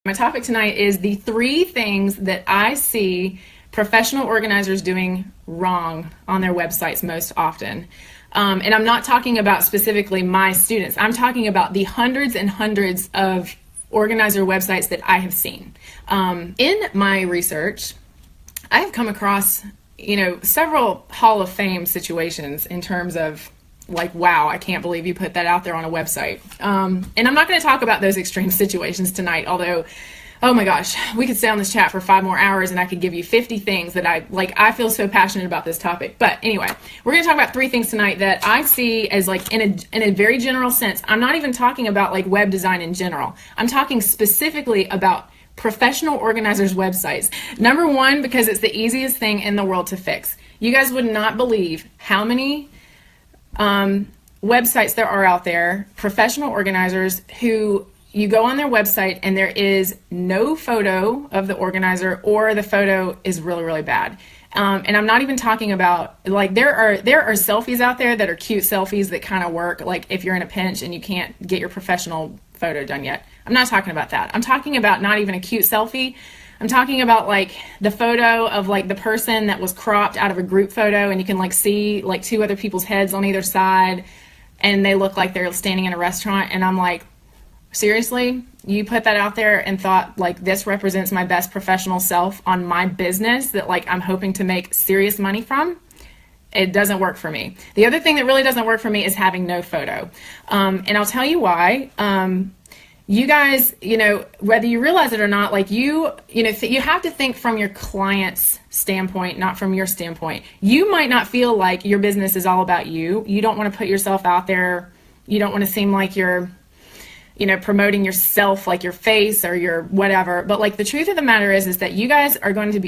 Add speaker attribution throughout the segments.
Speaker 1: My topic tonight is the 3 things that I see professional organizers doing wrong on their websites most often. And I'm not talking about specifically my students. I'm talking about the hundreds and hundreds of organizer websites that I have seen. In my research, I have come across, several Hall of Fame situations in terms of like, wow, I can't believe you put that out there on a website. And I'm not going to talk about those extreme situations tonight, although, oh my gosh, we could stay on this chat for 5 more hours and I could give you 50 things that I feel so passionate about this topic. But anyway, we're going to talk about 3 things tonight that I see as like in a very general sense. I'm not even talking about like web design in general. I'm talking specifically about professional organizers' websites. Number 1, because it's the easiest thing in the world to fix. You guys would not believe how many websites there are out there, professional organizers who you go on their website and there is no photo of the organizer, or the photo is really, really bad. And I'm not even talking about, like, there are selfies out there that are cute selfies that kind of work, like if you're in a pinch and you can't get your professional photo done yet. I'm not talking about that. I'm talking about not even a cute selfie. I'm talking about like the photo of like the person that was cropped out of a group photo and you can like see like 2 other people's heads on either side and they look like they're standing in a restaurant, and I'm like, seriously? You put that out there and thought like this represents my best professional self on my business that like I'm hoping to make serious money from? It doesn't work for me. The other thing that really doesn't work for me is having no photo. And I'll tell you why. You guys, whether you realize it or not, like you have to think from your client's standpoint, not from your standpoint. You might not feel like your business is all about you. You don't want to put yourself out there. You don't want to seem like you're, promoting yourself, like your face or your whatever. But like the truth of the matter is that you guys are going to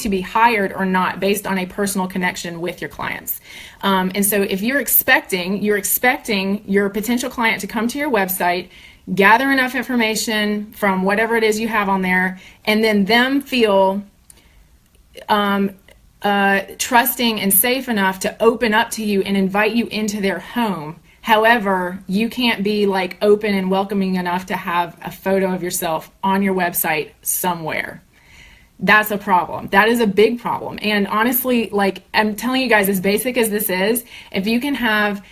Speaker 1: be hired or not based on a personal connection with your clients. And so if you're expecting your potential client to come to your website, gather enough information from whatever it is you have on there, and then them feel trusting and safe enough to open up to you and invite you into their home. However, you can't be like open and welcoming enough to have a photo of yourself on your website somewhere. That's a problem. That is a big problem. And honestly, like I'm telling you guys, as basic as this is, if you can have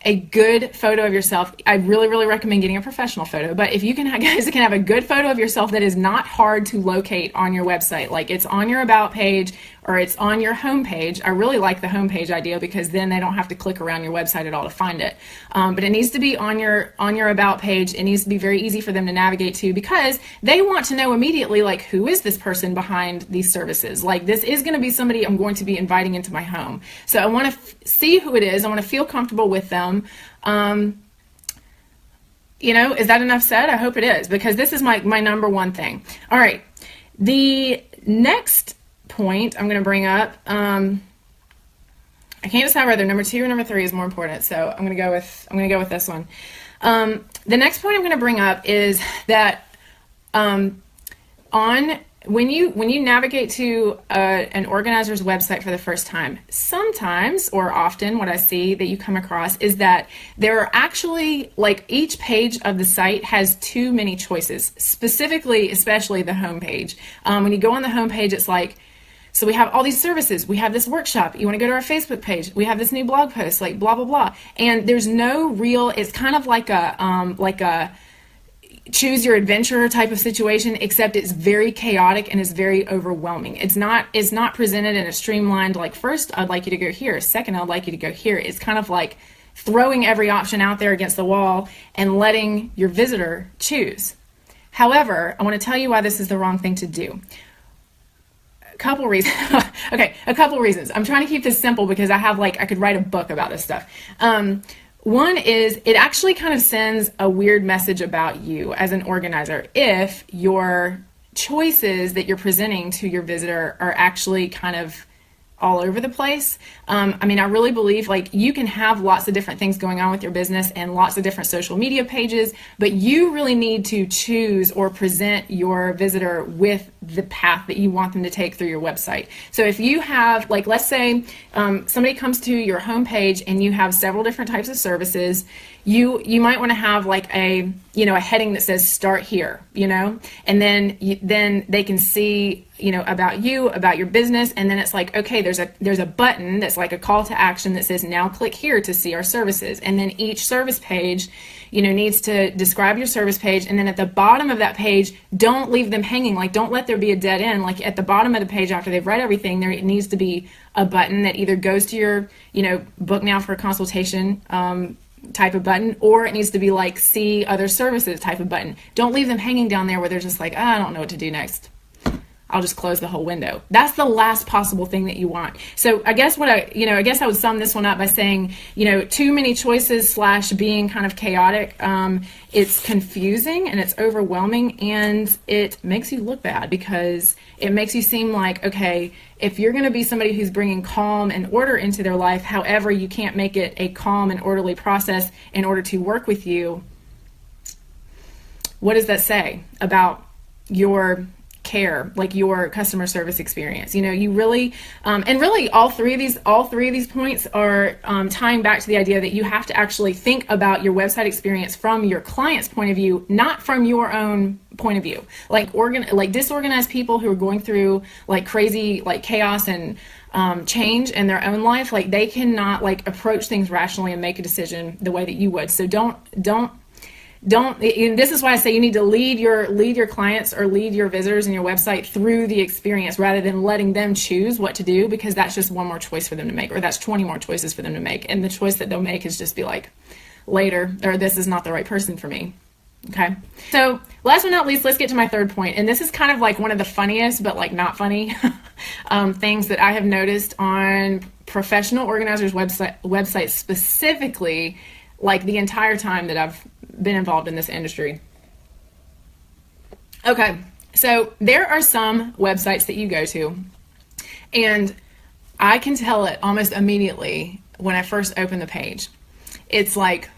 Speaker 1: a good photo of yourself, I really, really recommend getting a professional photo. But if you guys can have a good photo of yourself that is not hard to locate on your website, like it's on your about page or it's on your home page. I really like the home page idea because then they don't have to click around your website at all to find it. But it needs to be on your about page. It needs to be very easy for them to navigate to, because they want to know immediately, like, who is this person behind these services? Like, this is going to be somebody I'm going to be inviting into my home. So I want to see who it is. I want to feel comfortable with them. Is that enough said? I hope it is, because this is my number 1 thing. All right. The next point I'm going to bring up, I can't decide whether number 2 or number 3 is more important. So I'm going to go with this one. The next point I'm going to bring up is that, when you navigate to an organizer's website for the first time, sometimes or often what I see that you come across is that there are actually, like, each page of the site has too many choices, especially the home page. When you go on the home page, it's like, so we have all these services, we have this workshop, you want to go to our Facebook page, we have this new blog post, like blah, blah, blah. And there's no real, it's kind of like a choose your adventure type of situation, except it's very chaotic and it's very overwhelming. It's not presented in a streamlined, like, first I'd like you to go here, second I'd like you to go here. It's kind of like throwing every option out there against the wall and letting your visitor choose. However, I want to tell you why this is the wrong thing to do. A couple reasons. I'm trying to keep this simple because I could write a book about this stuff. One is, it actually kind of sends a weird message about you as an organizer if your choices that you're presenting to your visitor are actually kind of all over the place. I really believe, like, you can have lots of different things going on with your business and lots of different social media pages, but you really need to choose or present your visitor with the path that you want them to take through your website. So if you have, like, let's say somebody comes to your homepage and you have several different types of services, you might want to have like a, a heading that says start here, and then they can see, about you, about your business. And then it's like, okay, there's a button that's like a call to action that says now click here to see our services. And then each service page, needs to describe your service page. And then at the bottom of that page, don't leave them hanging. Like, don't let there be a dead end. Like at the bottom of the page, after they've read everything, there needs to be a button that either goes to your, book now for a consultation, type of button, or it needs to be like see other services type of button. Don't leave them hanging down there where they're just like, I don't know what to do next. I'll just close the whole window. That's the last possible thing that you want. So I guess I guess I would sum this one up by saying, too many choices / being kind of chaotic. It's confusing and it's overwhelming, and it makes you look bad because it makes you seem like, okay, if you're going to be somebody who's bringing calm and order into their life, however, you can't make it a calm and orderly process in order to work with you. What does that say about your care, like your customer service experience? You really, and really all three of these points are tying back to the idea that you have to actually think about your website experience from your client's point of view, not from your own point of view. Like disorganized people who are going through like crazy, like chaos and change in their own life, like they cannot like approach things rationally and make a decision the way that you would. So don't, and this is why I say you need to lead your clients or lead your visitors in your website through the experience rather than letting them choose what to do, because that's just one more choice for them to make, or that's 20 more choices for them to make. And the choice that they'll make is just be like, later, or this is not the right person for me. Okay. So last but not least, let's get to my third point. And this is kind of like one of the funniest, but like not funny things that I have noticed on professional organizers' websites specifically, like the entire time that I've been involved in this industry. Okay, so there are some websites that you go to, and I can tell it almost immediately when I first open the page. It's like,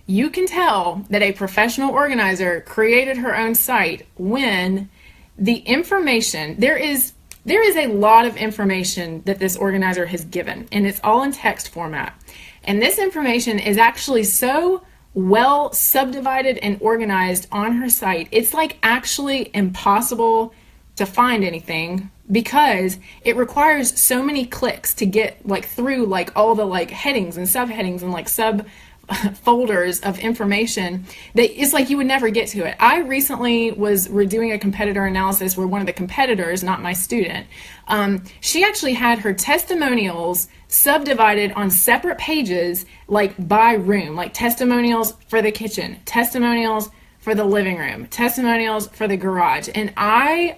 Speaker 1: you can tell that a professional organizer created her own site when the information, there is a lot of information that this organizer has given, and it's all in text format. And this information is actually so well subdivided and organized on her site, it's like actually impossible to find anything, because it requires so many clicks to get like through like all the like headings and subheadings and like sub folders of information that it's like you would never get to it. I recently was doing a competitor analysis where one of the competitors, not my student, she actually had her testimonials subdivided on separate pages, like by room, like testimonials for the kitchen, testimonials for the living room, testimonials for the garage. And I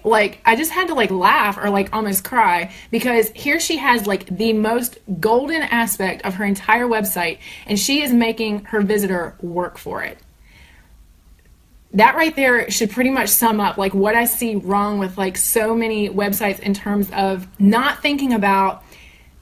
Speaker 1: just had to like laugh or like almost cry, because here she has like the most golden aspect of her entire website, and she is making her visitor work for it. That right there should pretty much sum up like what I see wrong with like so many websites in terms of not thinking about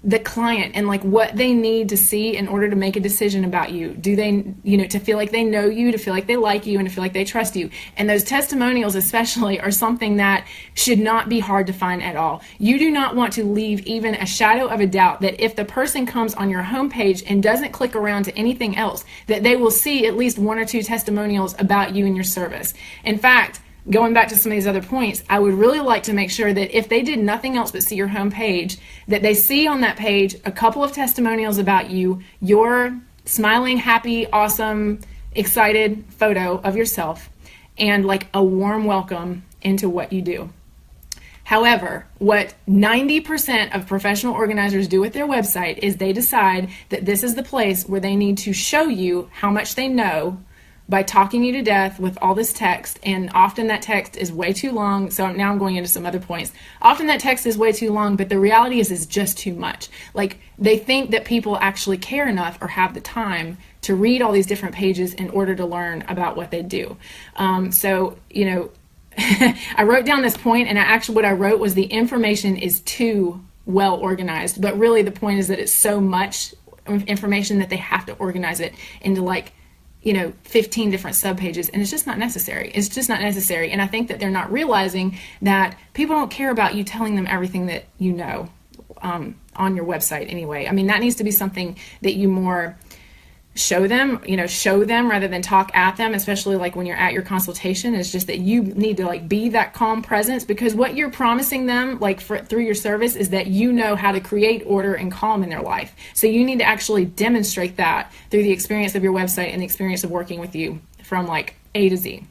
Speaker 1: the client and like what they need to see in order to make a decision about you. Do they, to feel like they know you, to feel like they like you, and to feel like they trust you. And those testimonials especially are something that should not be hard to find at all. You do not want to leave even a shadow of a doubt that if the person comes on your homepage and doesn't click around to anything else, that they will see at least 1 or 2 testimonials about you and your service. In fact, going back to some of these other points, I would really like to make sure that if they did nothing else but see your homepage, that they see on that page a couple of testimonials about you, your smiling, happy, awesome, excited photo of yourself, and like a warm welcome into what you do. However, what 90% of professional organizers do with their website is they decide that this is the place where they need to show you how much they know by talking you to death with all this text, and often that text is way too long. So now I'm going into some other points. Often that text is way too long, but the reality is it's just too much. Like, they think that people actually care enough or have the time to read all these different pages in order to learn about what they do. I wrote down this point, and what I wrote was the information is too well organized, but really the point is that it's so much information that they have to organize it into 15 different subpages, and it's just not necessary. It's just not necessary. And I think that they're not realizing that people don't care about you telling them everything that you know on your website anyway. I mean, that needs to be something that you more show them, rather than talk at them, especially like when you're at your consultation, is just that you need to like be that calm presence, because what you're promising them like through your service is that you know how to create order and calm in their life. So you need to actually demonstrate that through the experience of your website and the experience of working with you from like A to Z.